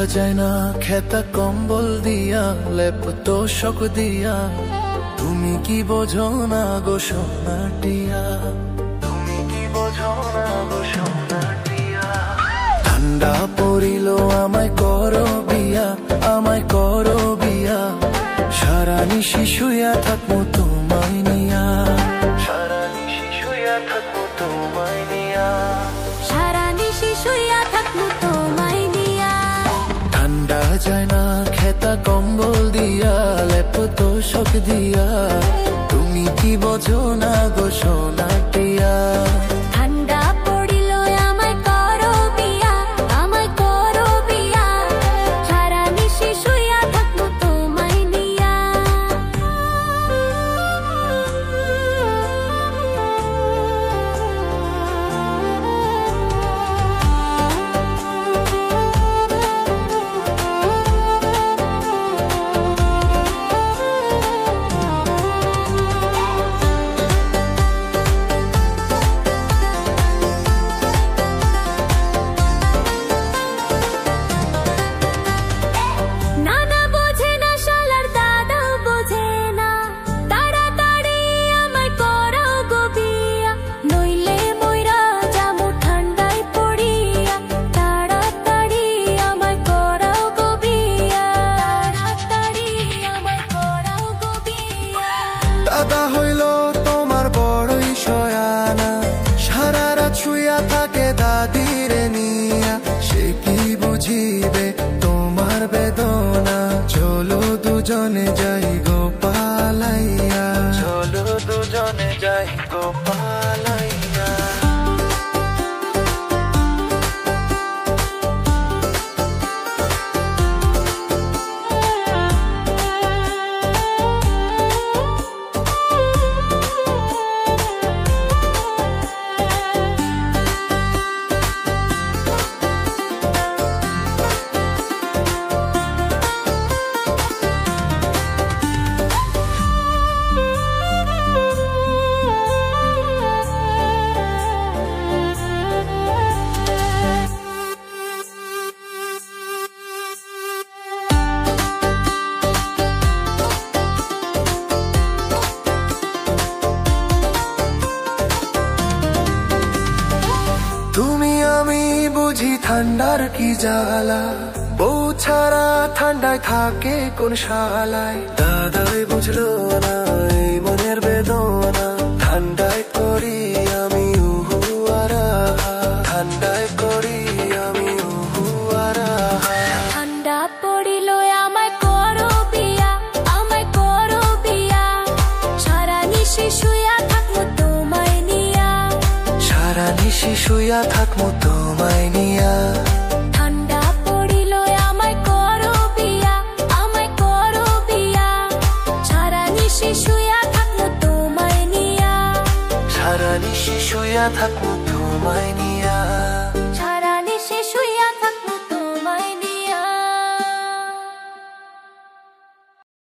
যায় না খেতা কম্বল দিয়া, লেপ তোষক দিয়া, তুমি কি বোঝো না গো সোনাটিয়া, তুমি কি বোঝো না গো সোনাটিয়া। ঠান্ডা পড়িল আমায় করো বিয়া, আমায় করো বিয়া, সারা নিশি শুইয়া থাকবো তোমায় নিয়া, সারা নিশি শুইয়া থাকবো তোমায় নিয়া, সারা নিশি শুইয়া থাকবো তোমায় নিয়া। ঠান্ডা যায় না খেতা কম্বল দিয়া, লেপ তোষক দিয়া, তুমি কি বোঝো না গো সোনাটিয়া। ঠান্ডা পড়িল আমায় করো বিয়া, আমায় করো বিয়া, সারা নিশি শুইয়া থাকবো তোমায় নিয়া। নানা বোঝে না শালার দাদা বোঝে না, তাড়াতাড়ি আমায় করাও গো বিয়া, নইলে মইরা যামু ঠান্ডায় পড়িয়া, তাড়াতাড়ি আমায় করাও গো বিয়া, তাড়াতাড়ি আমায় করাও গো বিয়া। দাদা হইল তোমার বড়ই শয়ানা, সারা রাত শুইয়া থাকে দাদিরে নিয়া, সে কি বুঝিবে তোমার বেদনা, চলো দুজনে যাই গো পালাইয়া, চলো দুজনে যাই গো পালাইয়া। তুমি আমি বুঝি ঠান্ডার কি জ্বালা, বউ ছাড়া ঠান্ডায় থাকে কোন শালায়, দাদাই বুঝলো না এই মনের বেদনা, ঠান্ডায় করি আমি উহু আরাহা, ঠান্ডায় করি আমি উহু আরাহা। ঠান্ডা পড়িল আমায় করো বিয়া, আমায় করো বিয়া, সারা নিশি শুইয়া থাকবো তোমায় নিয়া, সারা নিশি শুইয়া থাকবো তোমায় নিয়া। ঠান্ডা পড়িল আমায় করো বিয়া, আমায় করো বিয়া, সারা নিশি শুইয়া থাকবো তোমায় নিয়া, সারা নিশি শুইয়া থাকবো তোমায়